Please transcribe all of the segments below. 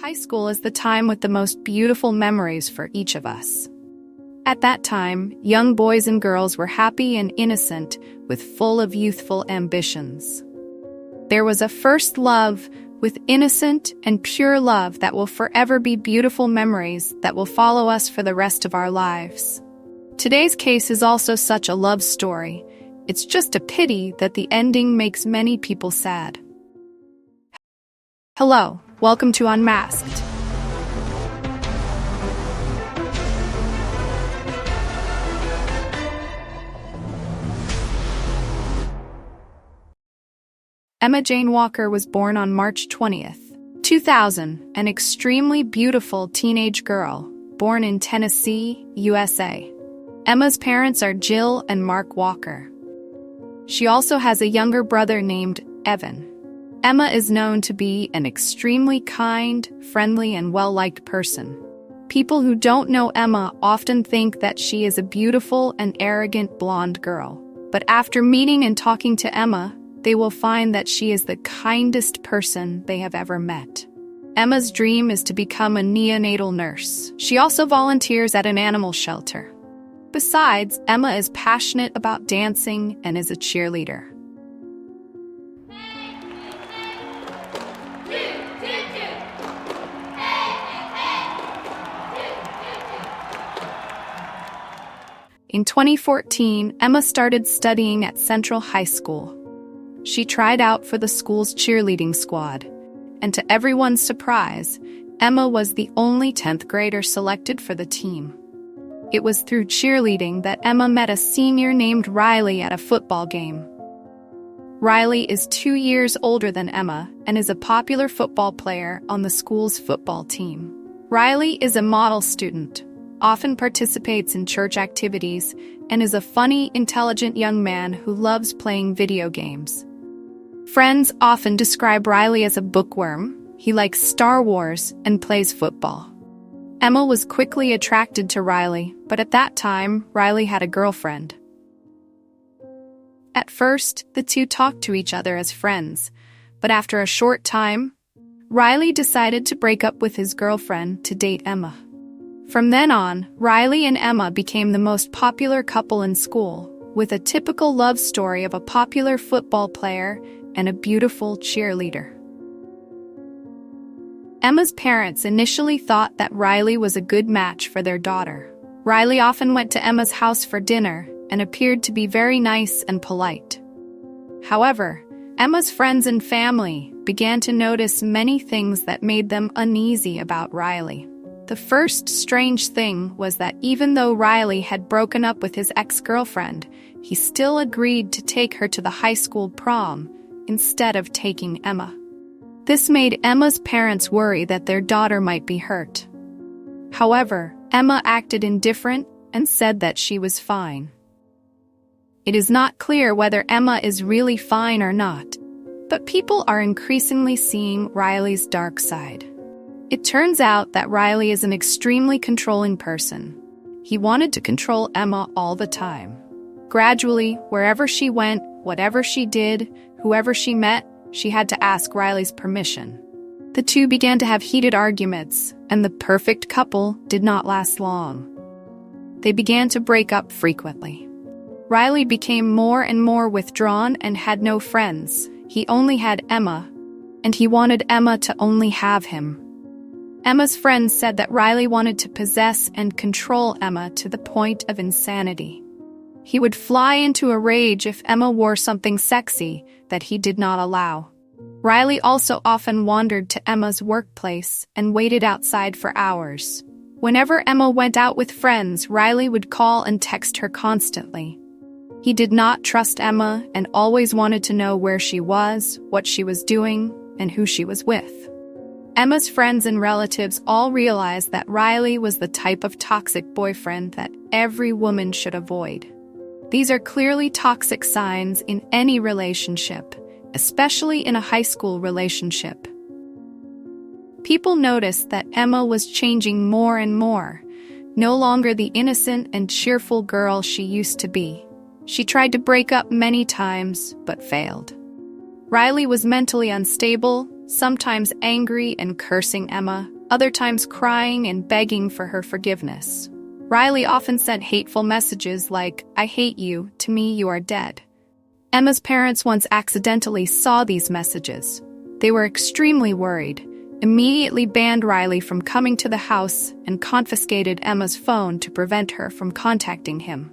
High school is the time with the most beautiful memories for each of us. At that time, young boys and girls were happy and innocent, with full of youthful ambitions. There was a first love, with innocent and pure love that will forever be beautiful memories that will follow us for the rest of our lives. Today's case is also such a love story. It's just a pity that the ending makes many people sad. Hello, welcome to Unmasked. Emma Jane Walker was born on March 20th, 2000, an extremely beautiful teenage girl, born in Tennessee, USA. Emma's parents are Jill and Mark Walker. She also has a younger brother named Evan. Emma is known to be an extremely kind, friendly, and well-liked person. People who don't know Emma often think that she is a beautiful and arrogant blonde girl. But after meeting and talking to Emma, they will find that she is the kindest person they have ever met. Emma's dream is to become a neonatal nurse. She also volunteers at an animal shelter. Besides, Emma is passionate about dancing and is a cheerleader. In 2014, Emma started studying at Central High School. She tried out for the school's cheerleading squad, and to everyone's surprise, Emma was the only 10th grader selected for the team. It was through cheerleading that Emma met a senior named Riley at a football game. Riley is 2 years older than Emma and is a popular football player on the school's football team. Riley is a model student, often participates in church activities, and is a funny, intelligent young man who loves playing video games. Friends often describe Riley as a bookworm. He likes Star Wars and plays football. Emma was quickly attracted to Riley, but at that time, Riley had a girlfriend. At first, the two talked to each other as friends, but after a short time, Riley decided to break up with his girlfriend to date Emma. From then on, Riley and Emma became the most popular couple in school, with a typical love story of a popular football player and a beautiful cheerleader. Emma's parents initially thought that Riley was a good match for their daughter. Riley often went to Emma's house for dinner and appeared to be very nice and polite. However, Emma's friends and family began to notice many things that made them uneasy about Riley. The first strange thing was that even though Riley had broken up with his ex-girlfriend, he still agreed to take her to the high school prom instead of taking Emma. This made Emma's parents worry that their daughter might be hurt. However, Emma acted indifferent and said that she was fine. It is not clear whether Emma is really fine or not, but people are increasingly seeing Riley's dark side. It turns out that Riley is an extremely controlling person. He wanted to control Emma all the time. Gradually, wherever she went, whatever she did, whoever she met, she had to ask Riley's permission. The two began to have heated arguments, and the perfect couple did not last long. They began to break up frequently. Riley became more and more withdrawn and had no friends. He only had Emma, and he wanted Emma to only have him. Emma's friends said that Riley wanted to possess and control Emma to the point of insanity. He would fly into a rage if Emma wore something sexy that he did not allow. Riley also often wandered to Emma's workplace and waited outside for hours. Whenever Emma went out with friends, Riley would call and text her constantly. He did not trust Emma and always wanted to know where she was, what she was doing, and who she was with. Emma's friends and relatives all realized that Riley was the type of toxic boyfriend that every woman should avoid. These are clearly toxic signs in any relationship, especially in a high school relationship. People noticed that Emma was changing more and more, no longer the innocent and cheerful girl she used to be. She tried to break up many times, but failed. Riley was mentally unstable, sometimes angry and cursing Emma, other times crying and begging for her forgiveness. Riley often sent hateful messages like, "I hate you, to me you are dead." Emma's parents once accidentally saw these messages. They were extremely worried, immediately banned Riley from coming to the house and confiscated Emma's phone to prevent her from contacting him.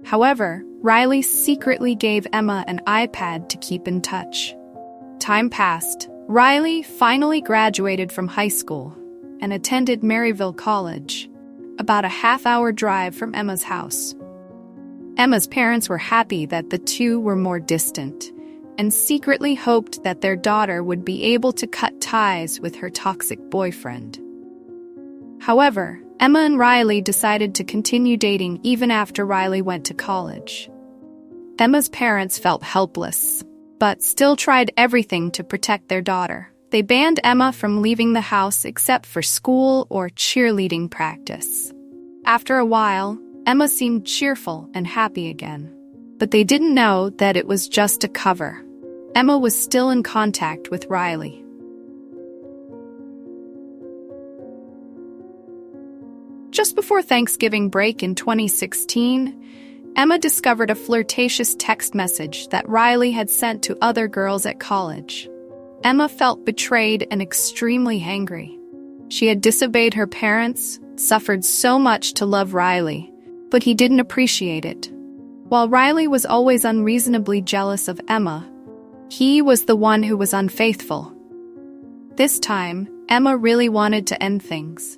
However, Riley secretly gave Emma an iPad to keep in touch. Time passed. Riley finally graduated from high school and attended Maryville College, about a half-hour drive from Emma's house. Emma's parents were happy that the two were more distant and secretly hoped that their daughter would be able to cut ties with her toxic boyfriend. However, Emma and Riley decided to continue dating even after Riley went to college. Emma's parents felt helpless, but still tried everything to protect their daughter. They banned Emma from leaving the house except for school or cheerleading practice. After a while, Emma seemed cheerful and happy again. But they didn't know that it was just a cover. Emma was still in contact with Riley. Just before Thanksgiving break in 2016, Emma discovered a flirtatious text message that Riley had sent to other girls at college. Emma felt betrayed and extremely angry. She had disobeyed her parents, suffered so much to love Riley, but he didn't appreciate it. While Riley was always unreasonably jealous of Emma, he was the one who was unfaithful. This time, Emma really wanted to end things.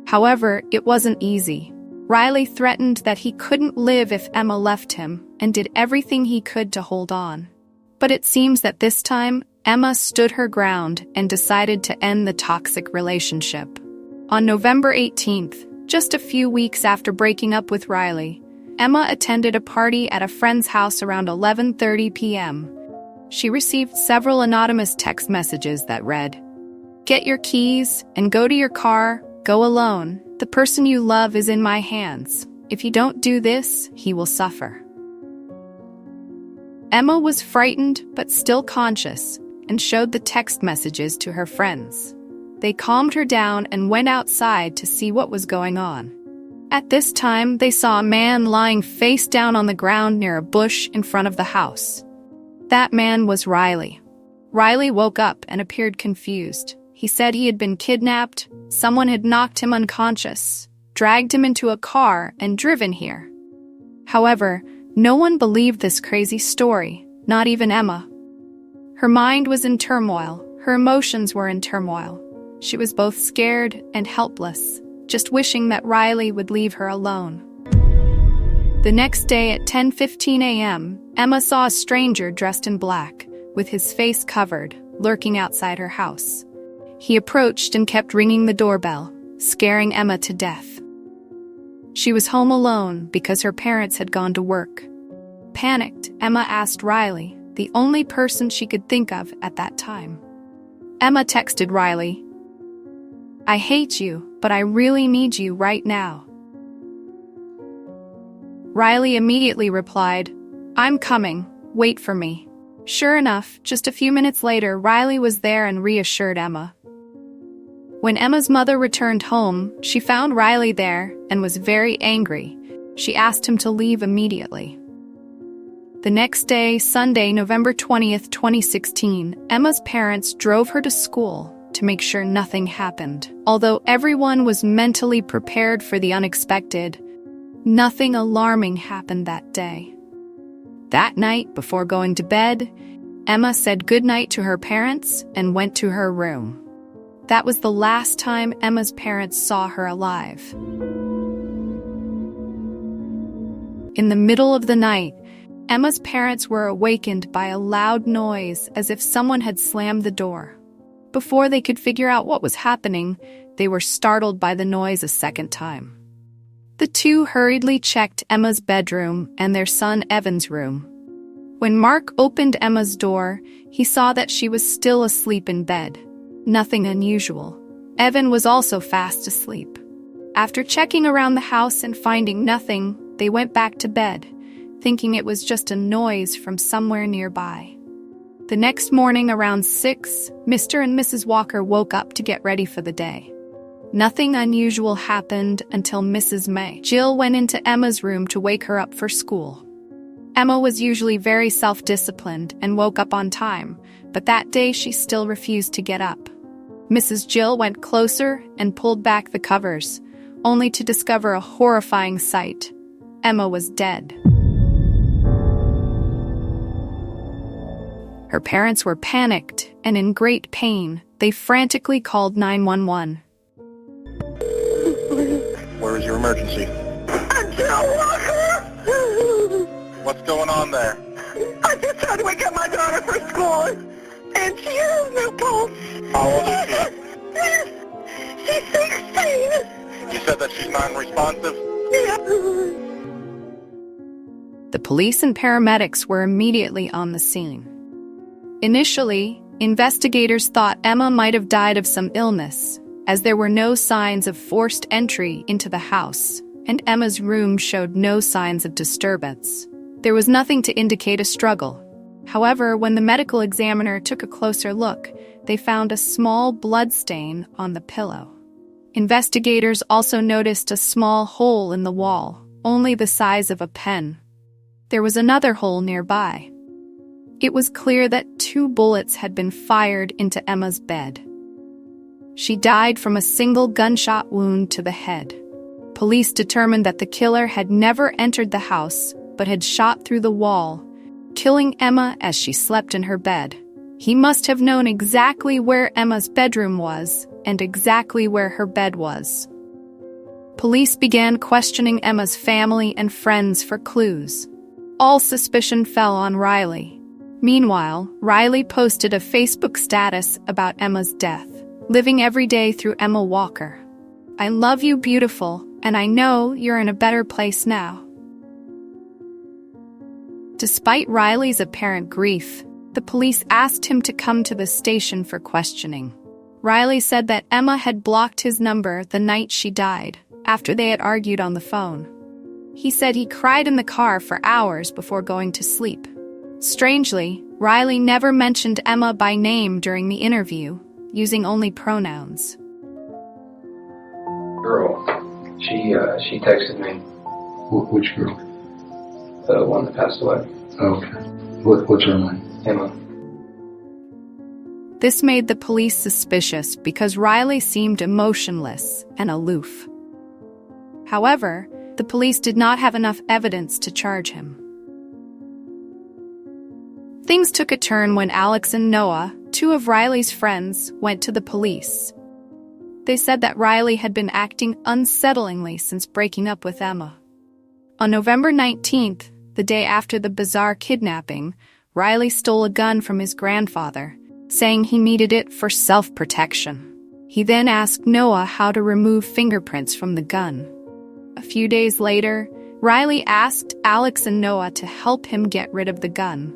However, it wasn't easy. Riley threatened that he couldn't live if Emma left him and did everything he could to hold on. But it seems that this time, Emma stood her ground and decided to end the toxic relationship. On November 18th, just a few weeks after breaking up with Riley, Emma attended a party at a friend's house around 11:30 p.m. She received several anonymous text messages that read, "Get your keys and go to your car, go alone. The person you love is in my hands. If you don't do this, he will suffer." Emma was frightened but still conscious and showed the text messages to her friends. They calmed her down and went outside to see what was going on. At this time, they saw a man lying face down on the ground near a bush in front of the house. That man was Riley. Riley woke up and appeared confused. He said he had been kidnapped, someone had knocked him unconscious, dragged him into a car, and driven here. However, no one believed this crazy story, not even Emma. Her mind was in turmoil, her emotions were in turmoil. She was both scared and helpless, just wishing that Riley would leave her alone. The next day at 10:15 a.m., Emma saw a stranger dressed in black, with his face covered, lurking outside her house. He approached and kept ringing the doorbell, scaring Emma to death. She was home alone because her parents had gone to work. Panicked, Emma asked Riley, the only person she could think of at that time. Emma texted Riley, "I hate you, but I really need you right now." Riley immediately replied, "I'm coming, wait for me." Sure enough, just a few minutes later, Riley was there and reassured Emma. When Emma's mother returned home, she found Riley there and was very angry. She asked him to leave immediately. The next day, Sunday, November 20th, 2016, Emma's parents drove her to school to make sure nothing happened. Although everyone was mentally prepared for the unexpected, nothing alarming happened that day. That night, before going to bed, Emma said goodnight to her parents and went to her room. That was the last time Emma's parents saw her alive. In the middle of the night, Emma's parents were awakened by a loud noise as if someone had slammed the door. Before they could figure out what was happening, they were startled by the noise a second time. The two hurriedly checked Emma's bedroom and their son Evan's room. When Mark opened Emma's door, he saw that she was still asleep in bed. Nothing unusual. Evan was also fast asleep. After checking around the house and finding nothing, they went back to bed, thinking it was just a noise from somewhere nearby. The next morning around 6, Mr. and Mrs. Walker woke up to get ready for the day. Nothing unusual happened until Mrs. May. Jill went into Emma's room to wake her up for school. Emma was usually very self-disciplined and woke up on time, but that day she still refused to get up. Mrs. Jill went closer and pulled back the covers, only to discover a horrifying sight. Emma was dead. Her parents were panicked and in great pain. They frantically called 911. Where is your emergency? Jill Walker! What's going on there? I just tried to wake up my daughter for school, and she has no pulse. How old is she? She's 16. You said that she's non-responsive? Yeah. The police and paramedics were immediately on the scene. Initially, investigators thought Emma might have died of some illness, as there were no signs of forced entry into the house, and Emma's room showed no signs of disturbance. There was nothing to indicate a struggle. However, when the medical examiner took a closer look, they found a small blood stain on the pillow. Investigators also noticed a small hole in the wall, only the size of a pen. There was another hole nearby. It was clear that 2 bullets had been fired into Emma's bed. She died from a single gunshot wound to the head. Police determined that the killer had never entered the house, but had shot through the wall, killing Emma as she slept in her bed. He must have known exactly where Emma's bedroom was and exactly where her bed was. Police began questioning Emma's family and friends for clues. All suspicion fell on Riley. Meanwhile, Riley posted a Facebook status about Emma's death, living every day through Emma Walker. I love you, beautiful, and I know you're in a better place now. Despite Riley's apparent grief, the police asked him to come to the station for questioning. Riley said that Emma had blocked his number the night she died, after they had argued on the phone. He said he cried in the car for hours before going to sleep. Strangely, Riley never mentioned Emma by name during the interview, using only pronouns. Girl, she texted me. Which girl? The one that passed away. Okay. What's her name? Emma. This made the police suspicious because Riley seemed emotionless and aloof. However, the police did not have enough evidence to charge him. Things took a turn when Alex and Noah, 2 of Riley's friends, went to the police. They said that Riley had been acting unsettlingly since breaking up with Emma. On November 19th, the day after the bizarre kidnapping, Riley stole a gun from his grandfather, saying he needed it for self-protection. He then asked Noah how to remove fingerprints from the gun. A few days later, Riley asked Alex and Noah to help him get rid of the gun.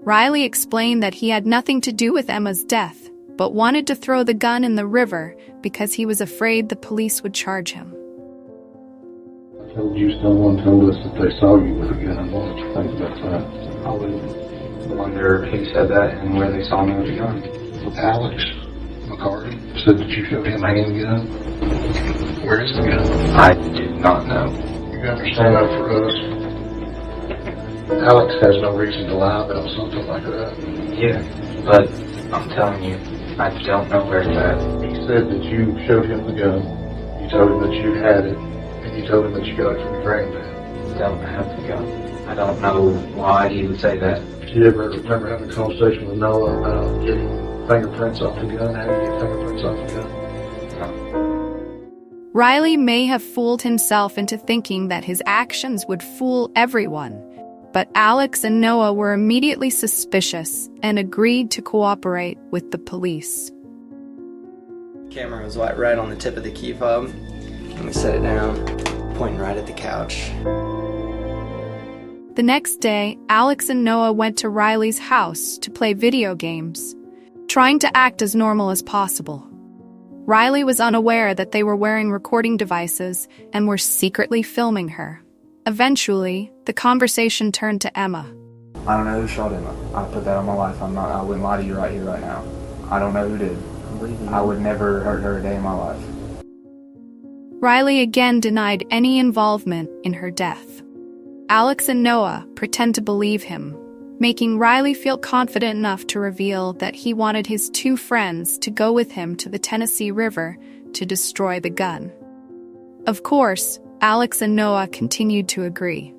Riley explained that he had nothing to do with Emma's death, but wanted to throw the gun in the river because he was afraid the police would charge him. I told you someone told us that they saw you with a gun. What did you think about that? I would wonder who said that and where they saw me with a gun. Alex McCarty said that you showed him a handgun. Where is the gun? I did not know. You got to stand up for us. Alex has no reason to lie about something like that. Yeah, but I'm telling you, I don't know where it's at. He said that you showed him the gun. You told him that you had it, and you told him that you got it from your granddad. I don't have the gun. I don't know why he would say that. Did you ever remember having a conversation with Noah about getting fingerprints off the gun? How do you get fingerprints off the gun? No. Riley may have fooled himself into thinking that his actions would fool everyone, but Alex and Noah were immediately suspicious and agreed to cooperate with the police. Camera was right on the tip of the key fob, and we set it down, pointing right at the couch. The next day, Alex and Noah went to Riley's house to play video games, trying to act as normal as possible. Riley was unaware that they were wearing recording devices and were secretly filming her. Eventually, the conversation turned to Emma. I don't know who shot him. I put that on my life. I wouldn't lie to you right here, right now. I don't know who did. I would never hurt her a day in my life. Riley again denied any involvement in her death. Alex and Noah pretend to believe him, making Riley feel confident enough to reveal that he wanted his two friends to go with him to the Tennessee River to destroy the gun. Of course, Alex and Noah continued to agree.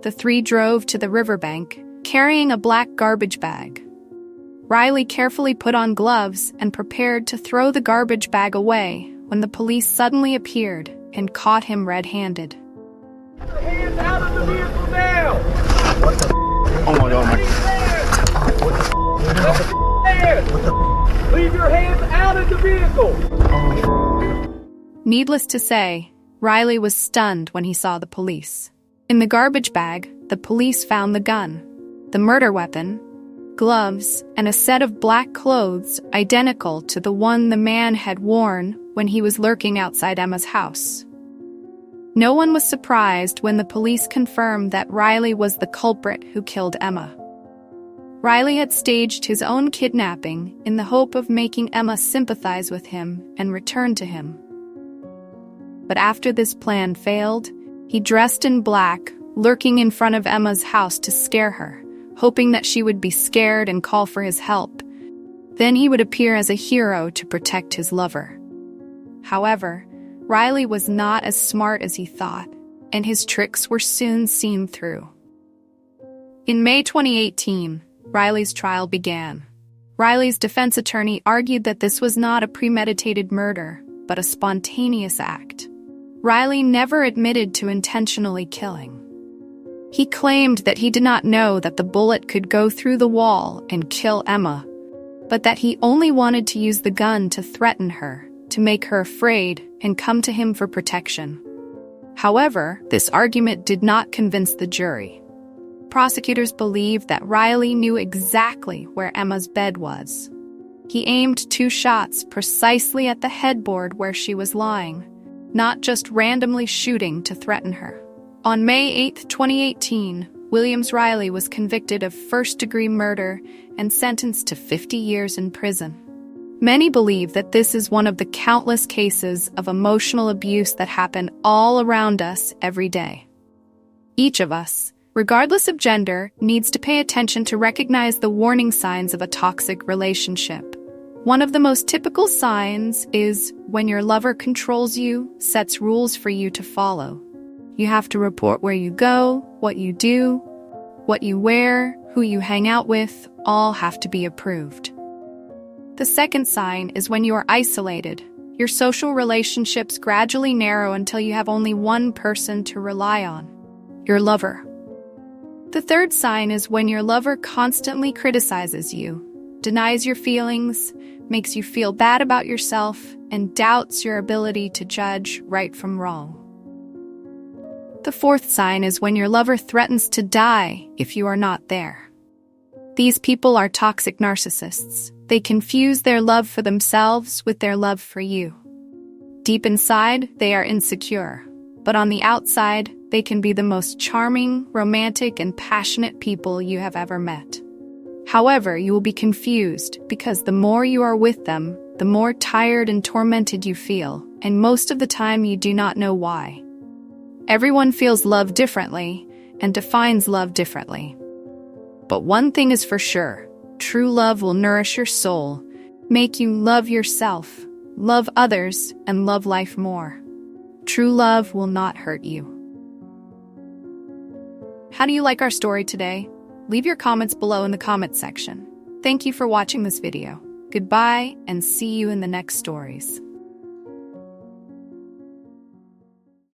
The three drove to the riverbank, carrying a black garbage bag. Riley carefully put on gloves and prepared to throw the garbage bag away when the police suddenly appeared and caught him red-handed. Hands out of the vehicle now! Oh my God, Leave your hands out of the vehicle! Needless to say, Riley was stunned when he saw the police. In the garbage bag, the police found the gun, the murder weapon, gloves, and a set of black clothes identical to the one the man had worn when he was lurking outside Emma's house. No one was surprised when the police confirmed that Riley was the culprit who killed Emma. Riley had staged his own kidnapping in the hope of making Emma sympathize with him and return to him. But after this plan failed, he dressed in black, lurking in front of Emma's house to scare her, hoping that she would be scared and call for his help. Then he would appear as a hero to protect his lover. However, Riley was not as smart as he thought, and his tricks were soon seen through. In May 2018, Riley's trial began. Riley's defense attorney argued that this was not a premeditated murder, but a spontaneous act. Riley never admitted to intentionally killing. He claimed that he did not know that the bullet could go through the wall and kill Emma, but that he only wanted to use the gun to threaten her, to make her afraid and come to him for protection. However, this argument did not convince the jury. Prosecutors believed that Riley knew exactly where Emma's bed was. He aimed 2 shots precisely at the headboard where she was lying, not just randomly shooting to threaten her. On May 8, 2018, Williams Riley was convicted of first-degree murder and sentenced to 50 years in prison. Many believe that this is one of the countless cases of emotional abuse that happen all around us every day. Each of us, regardless of gender, needs to pay attention to recognize the warning signs of a toxic relationship. One of the most typical signs is when your lover controls you, sets rules for you to follow. You have to report where you go, what you do, what you wear, who you hang out with, all have to be approved. The second sign is when you are isolated. Your social relationships gradually narrow until you have only one person to rely on, your lover. The third sign is when your lover constantly criticizes you, denies your feelings, makes you feel bad about yourself, and doubts your ability to judge right from wrong. The fourth sign is when your lover threatens to die if you are not there. These people are toxic narcissists. They confuse their love for themselves with their love for you. Deep inside, they are insecure, but on the outside, they can be the most charming, romantic, and passionate people you have ever met. However, you will be confused because the more you are with them, the more tired and tormented you feel, and most of the time you do not know why. Everyone feels love differently and defines love differently. But one thing is for sure, true love will nourish your soul, make you love yourself, love others, and love life more. True love will not hurt you. How do you like our story today? Leave your comments below in the comments section. Thank you for watching this video. Goodbye, and see you in the next stories.